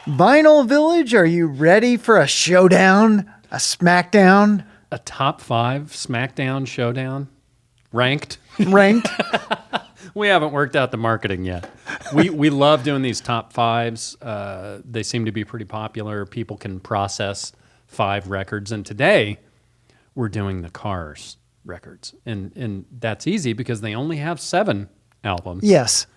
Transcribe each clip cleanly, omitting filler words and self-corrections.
Vinyl Village, are you ready for a showdown? A smackdown? A top 5 SmackDown showdown? Ranked? Ranked? We haven't worked out the marketing yet. We love doing these top 5s. They seem to be pretty popular. People can process 5 records. And today, we're doing the Cars records. And that's easy because they only have 7 albums. Yes.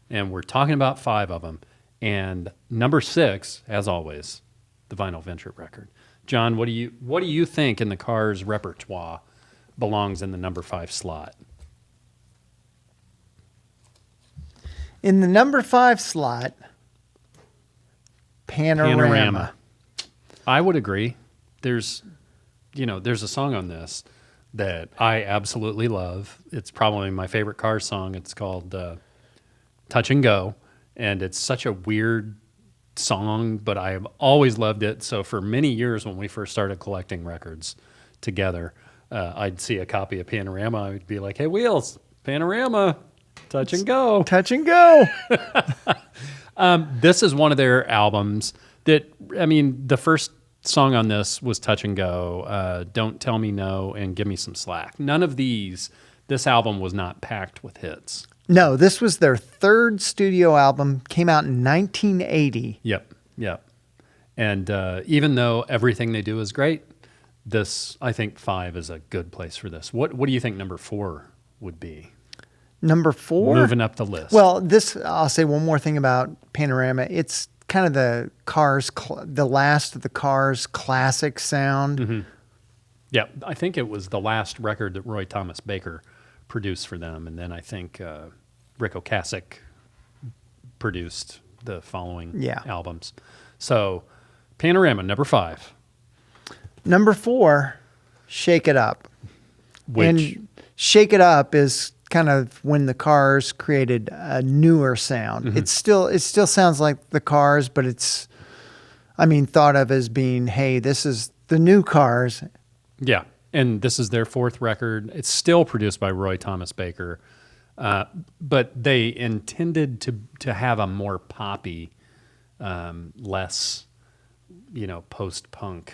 And we're talking about 5 of them. And number 6, as always, the Vinyl Venture record. John, what do you think in the Cars repertoire belongs in the number 5 slot? In the number 5 slot, Panorama. I would agree. There's a song on this that I absolutely love. It's probably my favorite Cars song. It's called Touch and Go, and it's such a weird song, but I've always loved it. So for many years when we first started collecting records together, I'd see a copy of Panorama. I would be like, hey, Wheels, Panorama, Touch and Go. Touch and Go. This is one of their albums that, the first song on this was Touch and Go, Don't Tell Me No, and Give Me Some Slack. None of these, this album was not packed with hits. No, this was their 3rd studio album, came out in 1980. Yep. And even though everything they do is great, this, I think 5 is a good place for this. What do you think number 4 would be? Number 4? Moving up the list. Well, I'll say one more thing about Panorama. It's kind of the Cars, the last of the Cars classic sound. Mm-hmm. Yeah, I think it was the last record that Roy Thomas Baker produced for them, and then I think Rick Ocasek produced the following albums. So, Panorama, number 5. Number 4, Shake It Up. And Shake It Up is kind of when the Cars created a newer sound. Mm-hmm. It still sounds like the Cars, but it's, thought of as being, hey, this is the new Cars. Yeah, and this is their 4th record. It's still produced by Roy Thomas Baker, but they intended to have a more poppy, less, post-punk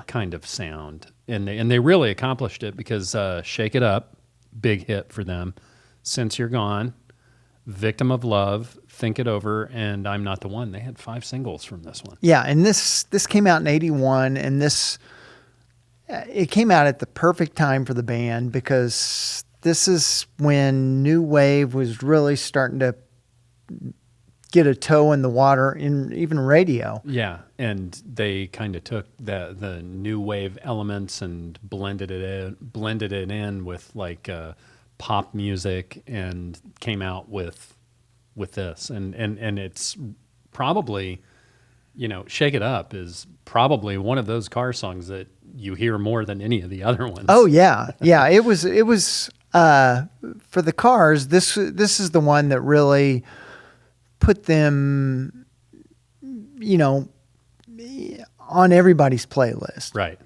kind of sound. And they really accomplished it because Shake It Up, big hit for them. Since You're Gone, Victim of Love, Think It Over, and I'm Not the One. They had 5 singles from this one. Yeah, and this came out in 81, and it came out at the perfect time for the band because this is when new wave was really starting to get a toe in the water in even radio. Yeah, and they kind of took the new wave elements and blended it in with like pop music and came out with this. And it's probably, Shake It Up is probably one of those car songs that you hear more than any of the other ones. Oh yeah. Yeah, it was for the Cars, this is the one that really put them, on everybody's playlist. Right.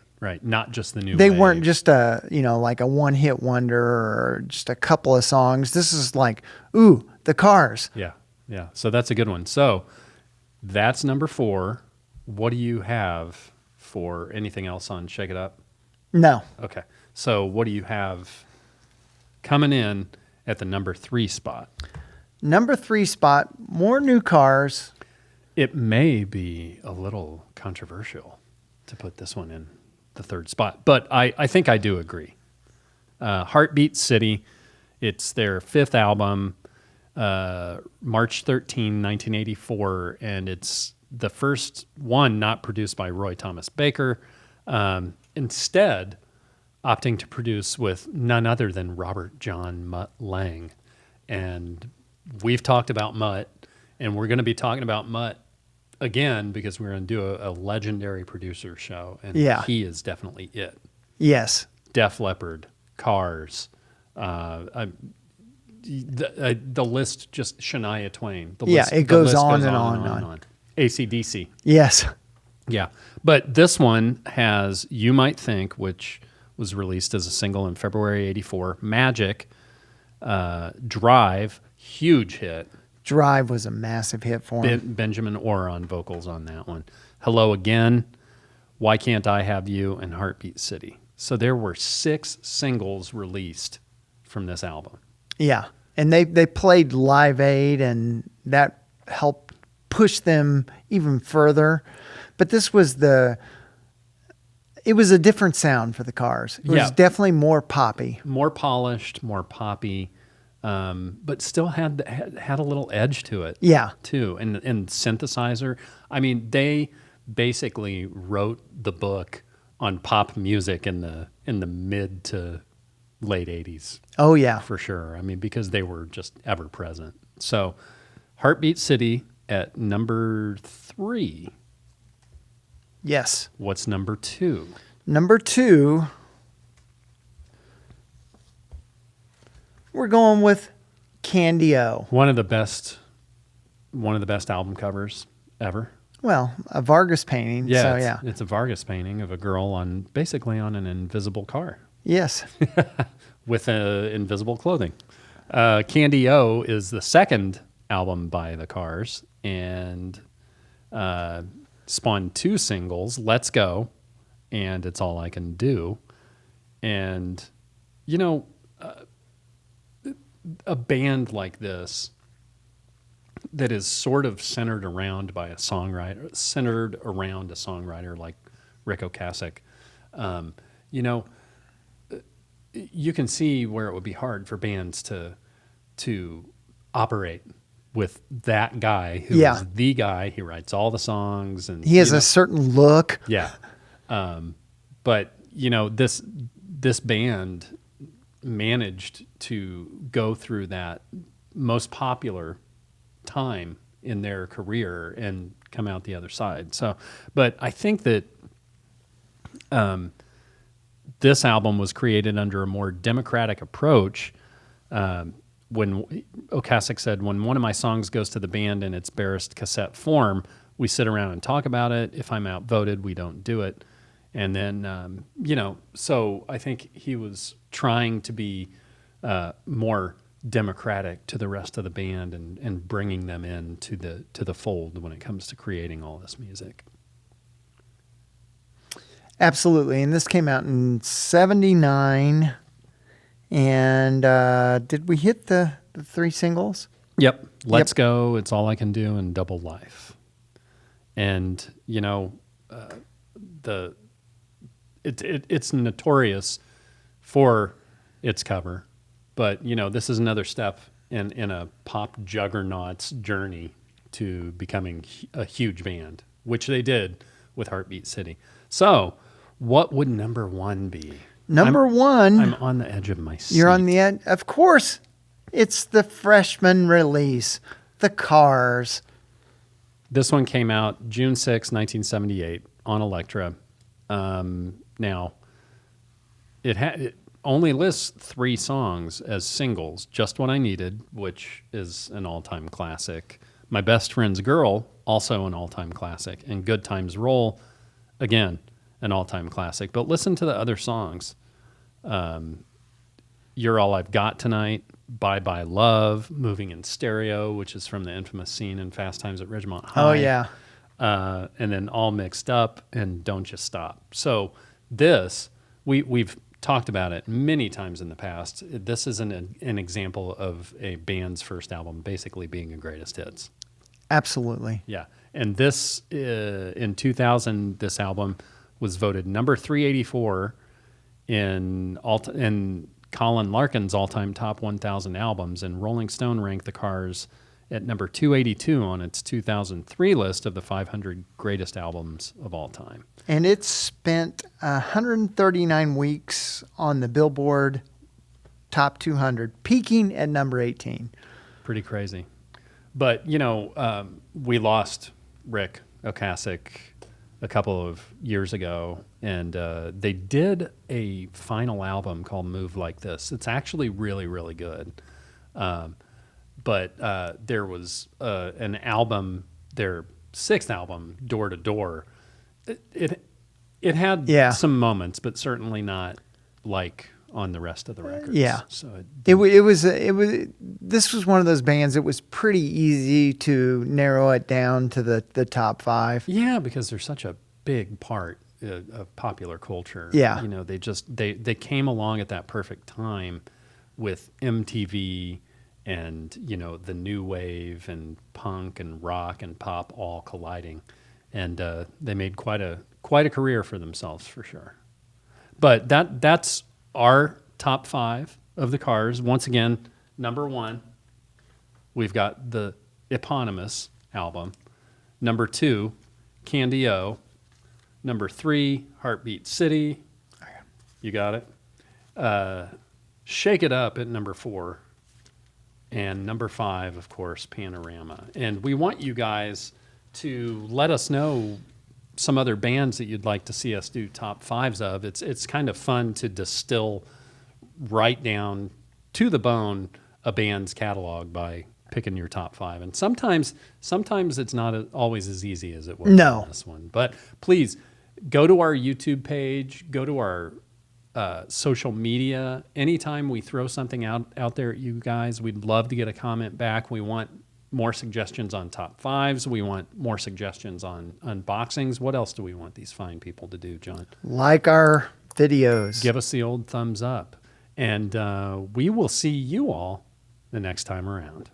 Not just the new They wave. weren't just like a one-hit wonder or just a couple of songs. This is like, ooh, the Cars. Yeah. So that's a good one. So that's number 4. What do you have for anything else on Shake It Up? No. Okay. So what do you have coming in at the number 3 spot? Number 3 spot, more new Cars. It may be a little controversial to put this one in the 3rd spot, but I think I do agree. Heartbeat City, it's their 5th album, March 13, 1984, and it's the first one not produced by Roy Thomas Baker, instead opting to produce with none other than Robert John Mutt Lang. And we've talked about Mutt, and we're going to be talking about Mutt again because we're going to do a legendary producer show, and he is definitely it. Yes. Def Leppard, Cars, the list just Shania Twain. It goes on and on. AC/DC. Yes. Yeah. But this one has You Might Think, which was released as a single in February '84. Magic, Drive, huge hit. Drive was a massive hit for him. Benjamin Orr on vocals on that one. Hello Again, Why Can't I Have You, and Heartbeat City. So there were 6 singles released from this album. Yeah. And they played Live Aid, and that helped push them even further. But this was it was a different sound for the Cars. It was definitely more poppy. More polished, more poppy, but still had a little edge to it. Yeah. Too. And synthesizer. I mean, they basically wrote the book on pop music in the mid to late 80s. Oh, yeah. For sure. I mean, because they were just ever present. So Heartbeat City at number 3. Yes. What's number 2? Number 2, we're going with Candy-O. One of the best album covers ever. Well, a Vargas painting. Yeah, it's a Vargas painting of a girl basically on an invisible car. Yes. With invisible clothing. Candy-O is the second album by the Cars, and spawned 2 singles, Let's Go and It's All I Can Do. And, a band like this that is sort of centered around a songwriter like Rick Ocasek, you can see where it would be hard for bands to operate with that guy who is the guy. He writes all the songs, and he has a certain look. Yeah. But this band managed to go through that most popular time in their career and come out the other side. So, but I think that this album was created under a more democratic approach. When Ocasek said, when one of my songs goes to the band in its barest cassette form, we sit around and talk about it. If I'm outvoted, we don't do it. And then, so I think he was trying to be more democratic to the rest of the band and bringing them in to the fold when it comes to creating all this music. Absolutely. And this came out in 79. And did we hit the 3 singles? Yep. Let's Go, It's All I Can Do, and Double Life. And, it's notorious for its cover. But, this is another step in a pop juggernaut's journey to becoming a huge band, which they did with Heartbeat City. So what would number 1 be? Number 1. I'm on the edge of my seat. You're on the edge. Of course, it's the freshman release, The Cars. This one came out June 6, 1978 on Elektra. Now, it only lists 3 songs as singles. Just What I Needed, which is an all-time classic. My Best Friend's Girl, also an all-time classic. And Good Times Roll, again, an all-time classic. But listen to the other songs. You're All I've Got Tonight, Bye Bye Love, Moving in Stereo, which is from the infamous scene in Fast Times at Ridgemont High. Oh, yeah. And then All Mixed Up and Don't Just Stop. So this, we've talked about it many times in the past. This is an example of a band's first album basically being a greatest hits. Absolutely. Yeah. And this, in 2000, this album was voted number 384 in Colin Larkin's all-time top 1,000 albums, and Rolling Stone ranked the Cars at number 282 on its 2003 list of the 500 greatest albums of all time. And it spent 139 weeks on the Billboard Top 200, peaking at number 18. Pretty crazy. But, we lost Rick Ocasek a couple of years ago, and they did a final album called Move Like This. It's actually really, really good. But there was an album, their 6th album, Door to Door. It had some moments, but certainly not like on the rest of the records. Yeah. So it was this was one of those bands that was pretty easy to narrow it down to the top 5. yeah, because they're such a big part of popular culture. Yeah. You know, they came along at that perfect time with MTV and, you know, the new wave and punk and rock and pop all colliding. And they made quite a career for themselves, for sure. But that's our top 5 of the Cars. Once again, number 1, we've got the eponymous album. Number 2, Candy O. Number 3, Heartbeat City. You got it. Shake It Up at number 4. And number 5, of course, Panorama. And we want you guys to let us know some other bands that you'd like to see us do top 5s of. It's kind of fun to distill right down to the bone a band's catalog by picking your top 5. And sometimes it's not always as easy as it was on this one. But please go to our YouTube page, go to our social media. Anytime we throw something out there at you guys, we'd love to get a comment back. We want more suggestions on top 5s. We want more suggestions on unboxings. What else do we want these fine people to do, John? Like our videos. Give us the old thumbs up. And we will see you all the next time around.